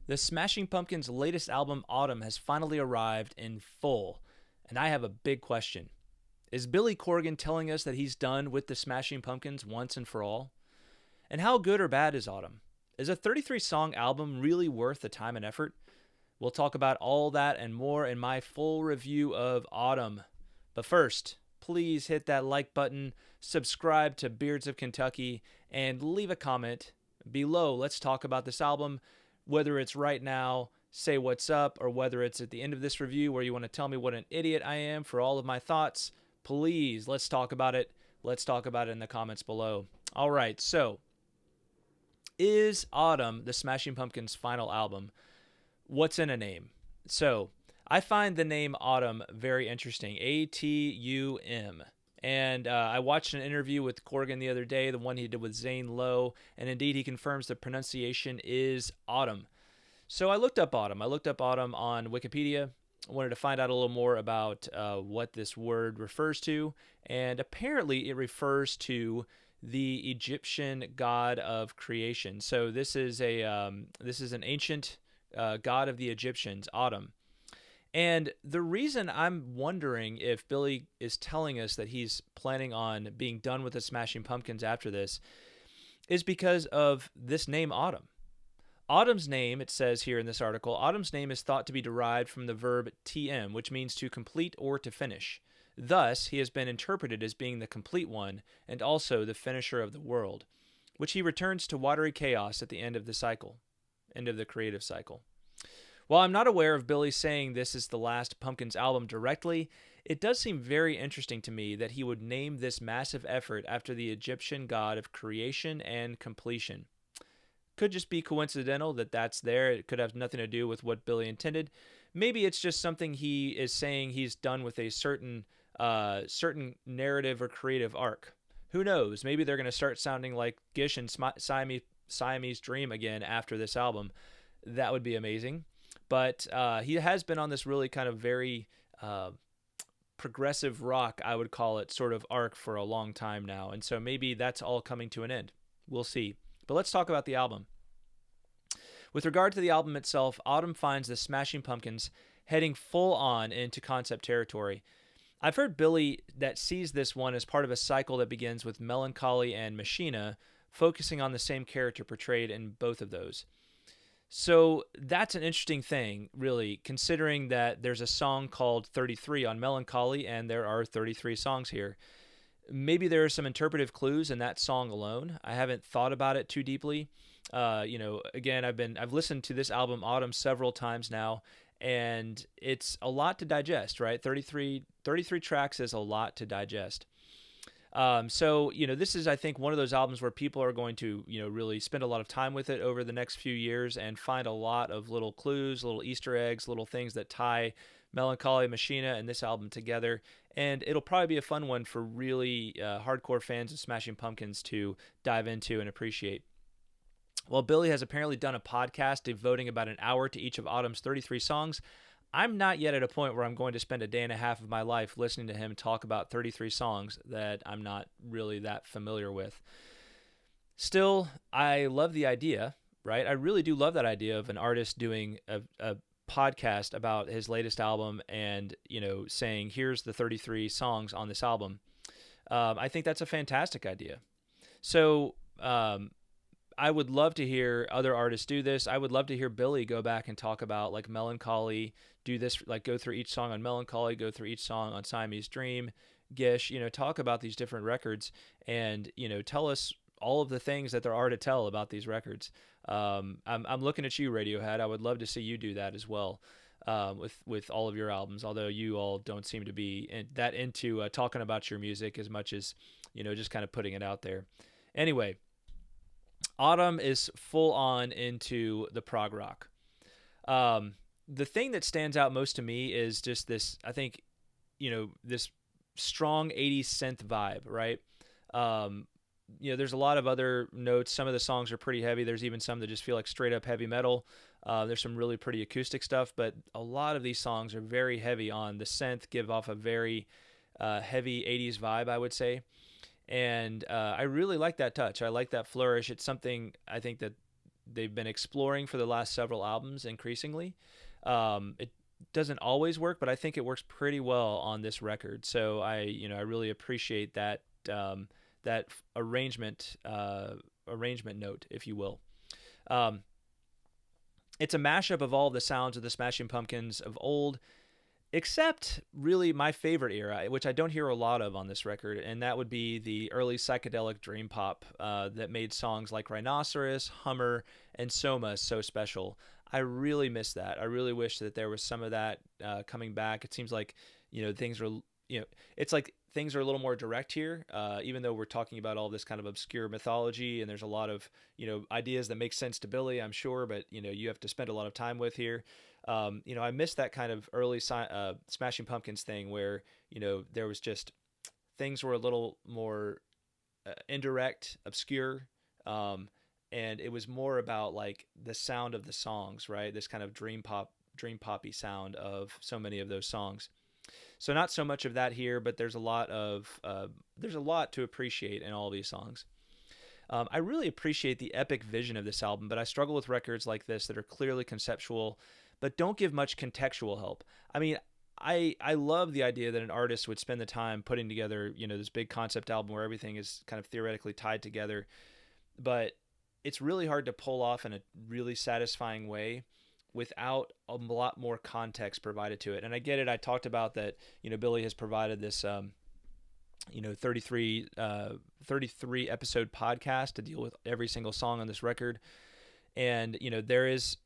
The Smashing Pumpkins' latest album, Autumn, has finally arrived in full, and I have a big question. Is Billy Corgan telling us that he's done with the Smashing Pumpkins once and for all? And how good or bad is Autumn? Is a 33 song album really worth the time and effort? We'll talk about all that and more in my full review of Autumn. But first, please hit that like button, subscribe to Beards of Kentucky, and leave a comment below. Let's talk about this album, whether it's right now, say what's up, or whether it's at the end of this review where you want to tell me what an idiot I am for all of my thoughts. Please, let's talk about it. Let's talk about it in the comments below. All right, so is Autumn the Smashing Pumpkins' final album? What's in a name? So I find the name Autumn very interesting. ATUM. And I watched an interview with Corgan the other day, the one he did with Zane Lowe, and indeed he confirms the pronunciation is Autumn. So I looked up Autumn. I looked up Autumn on Wikipedia. I wanted to find out a little more about what this word refers to, and apparently it refers to the Egyptian god of creation. So this is an ancient god of the Egyptians, Autumn. And the reason I'm wondering if Billy is telling us that he's planning on being done with the Smashing Pumpkins after this is because of this name, Autumn. Autumn's name, it says here in this article, Autumn's name is thought to be derived from the verb tm, which means to complete or to finish. Thus, he has been interpreted as being the complete one and also the finisher of the world, which he returns to watery chaos at the end of the cycle, end of the creative cycle. While I'm not aware of Billy saying this is the last Pumpkins album directly, it does seem very interesting to me that he would name this massive effort after the Egyptian god of creation and completion. Could just be coincidental that that's there. It could have nothing to do with what Billy intended. Maybe it's just something he is saying he's done with a certain narrative or creative arc. Who knows? Maybe they're going to start sounding like Gish and Siamese Dream again after this album. That would be amazing. But he has been on this really kind of very progressive rock, I would call it, sort of arc for a long time now. And so maybe that's all coming to an end. We'll see. But let's talk about the album. With regard to the album itself, Autumn finds the Smashing Pumpkins heading full on into concept territory. I've heard Billy that sees this one as part of a cycle that begins with Melancholy and Machina, focusing on the same character portrayed in both of those. So that's an interesting thing, really, considering that there's a song called 33 on Melancholy, and there are 33 songs here. Maybe there are some interpretive clues in that song alone. I haven't thought about it too deeply. Again, I've listened to this album Autumn several times now, and it's a lot to digest, right? 33 tracks is a lot to digest. This is, I think, one of those albums where people are going to, really spend a lot of time with it over the next few years and find a lot of little clues, little Easter eggs, little things that tie Melancholy, Machina, and this album together. And it'll probably be a fun one for really hardcore fans of Smashing Pumpkins to dive into and appreciate. Well, Billy has apparently done a podcast devoting about an hour to each of Autumn's 33 songs. I'm not yet at a point where I'm going to spend a day and a half of my life listening to him talk about 33 songs that I'm not really that familiar with. Still, I love the idea, right? I really do love that idea of an artist doing a podcast about his latest album and, saying, here's the 33 songs on this album. I think that's a fantastic idea. So, I would love to hear other artists do this. I would love to hear Billy go back and talk about like Melancholy, do this, like go through each song on Melancholy, go through each song on Siamese Dream, Gish, talk about these different records and, tell us all of the things that there are to tell about these records. I'm looking at you, Radiohead. I would love to see you do that as well with all of your albums, although you all don't seem to be that into talking about your music as much as, just kind of putting it out there. Anyway, Autumn is full on into the prog rock. The thing that stands out most to me is just this, I think, this strong 80s synth vibe, right? There's a lot of other notes. Some of the songs are pretty heavy. There's even some that just feel like straight up heavy metal. There's some really pretty acoustic stuff, but a lot of these songs are very heavy on the synth, give off a very heavy 80s vibe, I would say. And I really like that touch. I like that flourish. It's something I think that they've been exploring for the last several albums increasingly. It doesn't always work, but I think it works pretty well on this record. So I really appreciate that that arrangement note, if you will. Um, it's a mashup of all of the sounds of the Smashing Pumpkins of old, except really my favorite era, which I don't hear a lot of on this record, and that would be the early psychedelic dream pop that made songs like Rhinoceros, Hummer, and Soma so special. I really miss that. I really wish that there was some of that coming back. It seems like things are it's like things are a little more direct here, even though we're talking about all this kind of obscure mythology, and there's a lot of ideas that make sense to Billy, I'm sure, but you have to spend a lot of time with here. I miss that kind of early Smashing Pumpkins thing where there was just things were a little more indirect, obscure, and it was more about like the sound of the songs, right? This kind of dream poppy sound of so many of those songs. So not so much of that here, but there's a lot to appreciate in all of these songs. I really appreciate the epic vision of this album, but I struggle with records like this that are clearly conceptual, but don't give much contextual help. I mean, I love the idea that an artist would spend the time putting together, this big concept album where everything is kind of theoretically tied together, but it's really hard to pull off in a really satisfying way without a lot more context provided to it. And I get it. I talked about that, Billy has provided this, 33 episode podcast to deal with every single song on this record. And, there is,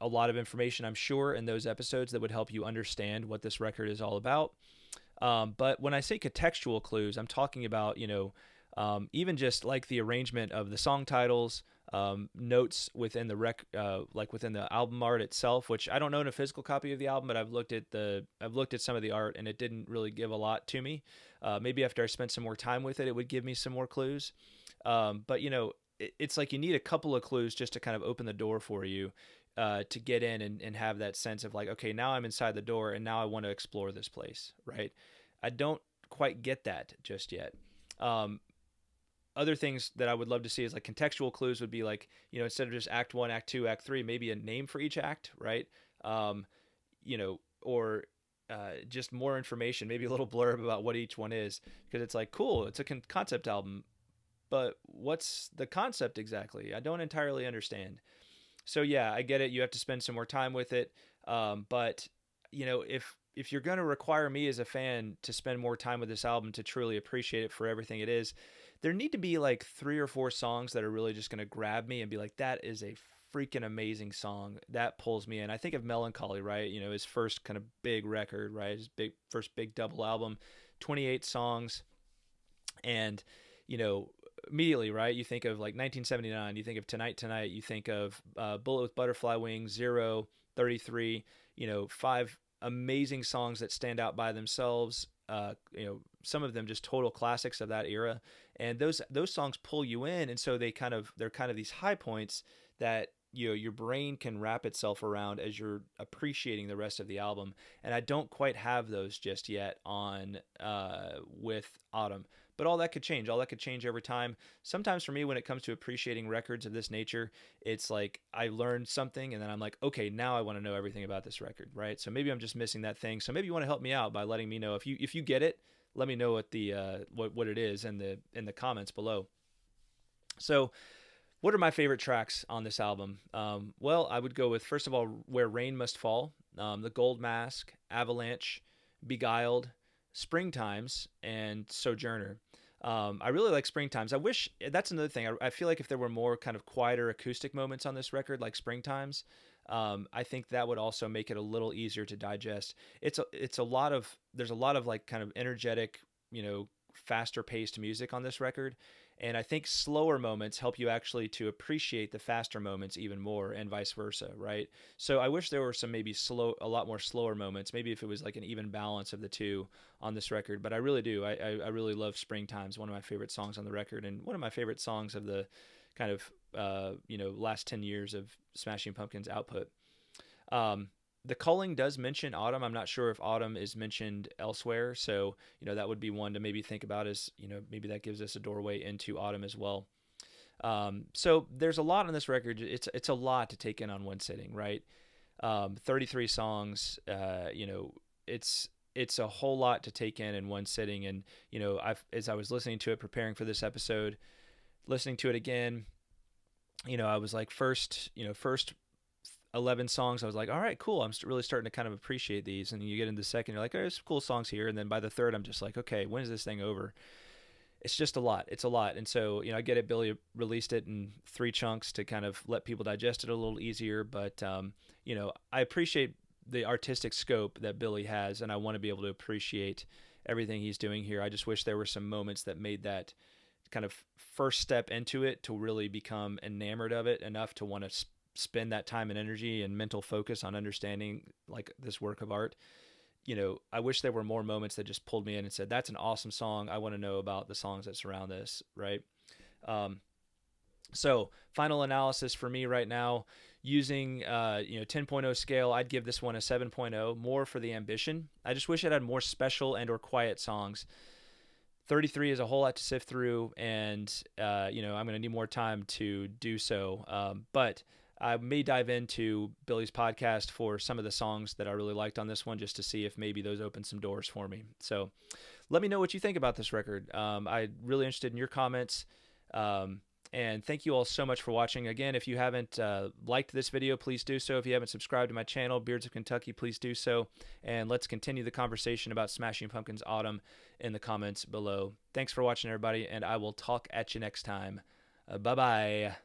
a lot of information, I'm sure, in those episodes that would help you understand what this record is all about. But when I say contextual clues, I'm talking about, even just like the arrangement of the song titles, notes within within the album art itself, which I don't own a physical copy of the album, but I've looked at some of the art and it didn't really give a lot to me. Maybe after I spent some more time with it, it would give me some more clues. But it's like you need a couple of clues just to kind of open the door for you to get in and have that sense of like, okay, now I'm inside the door and now I want to explore this place, right? I don't quite get that just yet. Other things that I would love to see is like contextual clues would be like, instead of just act 1, act 2, act 3, maybe a name for each act, right? Or just more information, maybe a little blurb about what each one is, because it's like, cool, it's a concept album, but what's the concept exactly? I don't entirely understand. So yeah, I get it. You have to spend some more time with it. But if you're going to require me as a fan to spend more time with this album to truly appreciate it for everything it is, there need to be like 3 or 4 songs that are really just going to grab me and be like, that is a freaking amazing song that pulls me in. I think of Melancholy, right? His first kind of big record, right? His first big double album, 28 songs. And, immediately, right? You think of like 1979, you think of Tonight Tonight, you think of Bullet with Butterfly Wings, 0, 33, 5 amazing songs that stand out by themselves. Some of them just total classics of that era, and those songs pull you in, and so they're kind of these high points that your brain can wrap itself around as you're appreciating the rest of the album. And I don't quite have those just yet on with Autumn. But all that could change. All that could change over time. Sometimes for me, when it comes to appreciating records of this nature, it's like I learned something and then I'm like, okay, now I want to know everything about this record, right? So maybe I'm just missing that thing. So maybe you want to help me out by letting me know if you get it. Let me know what the what it is in the comments below. So, what are my favorite tracks on this album? Well, I would go with, first of all, Where Rain Must Fall, The Gold Mask, Avalanche, Beguiled, Springtimes, and Sojourner. I really like Springtimes. I wish, that's another thing. I feel like if there were more kind of quieter acoustic moments on this record, like Springtimes, I think that would also make it a little easier to digest. There's a lot of like kind of energetic, faster paced music on this record. And I think slower moments help you actually to appreciate the faster moments even more, and vice versa, right? So I wish there were some maybe a lot more slower moments, maybe if it was like an even balance of the two on this record. But I really do. I really love Springtime's one of my favorite songs on the record, and one of my favorite songs of the kind of, last 10 years of Smashing Pumpkins output. The Culling does mention Autumn. I'm not sure if Autumn is mentioned elsewhere. So, that would be one to maybe think about as, maybe that gives us a doorway into Autumn as well. So there's a lot on this record. It's a lot to take in on one sitting, right? 33 songs. It's a whole lot to take in one sitting. And as I was listening to it, preparing for this episode, listening to it again, I was like, first 11 songs, I was like, all right, cool. I'm really starting to kind of appreciate these. And you get into the second, you're like, oh, there's some cool songs here. And then by the third, I'm just like, okay, when is this thing over? It's just a lot. It's a lot. And so, I get it. Billy released it in 3 chunks to kind of let people digest it a little easier. But, I appreciate the artistic scope that Billy has, and I want to be able to appreciate everything he's doing here. I just wish there were some moments that made that kind of first step into it to really become enamored of it enough to want to spend that time and energy and mental focus on understanding like this work of art. I wish there were more moments that just pulled me in and said, that's an awesome song. I want to know about the songs that surround this, right? So final analysis for me right now, using 10.0 scale, I'd give this one a 7.0, more for the ambition. I just wish it had more special and or quiet songs. 33 is a whole lot to sift through, and I'm going to need more time to do so. But I may dive into Billy's podcast for some of the songs that I really liked on this one, just to see if maybe those open some doors for me. So let me know what you think about this record. I'm really interested in your comments. And thank you all so much for watching. Again, if you haven't liked this video, please do so. If you haven't subscribed to my channel, Beards of Kentucky, please do so. And let's continue the conversation about Smashing Pumpkins Autumn in the comments below. Thanks for watching, everybody, and I will talk at you next time. Bye-bye.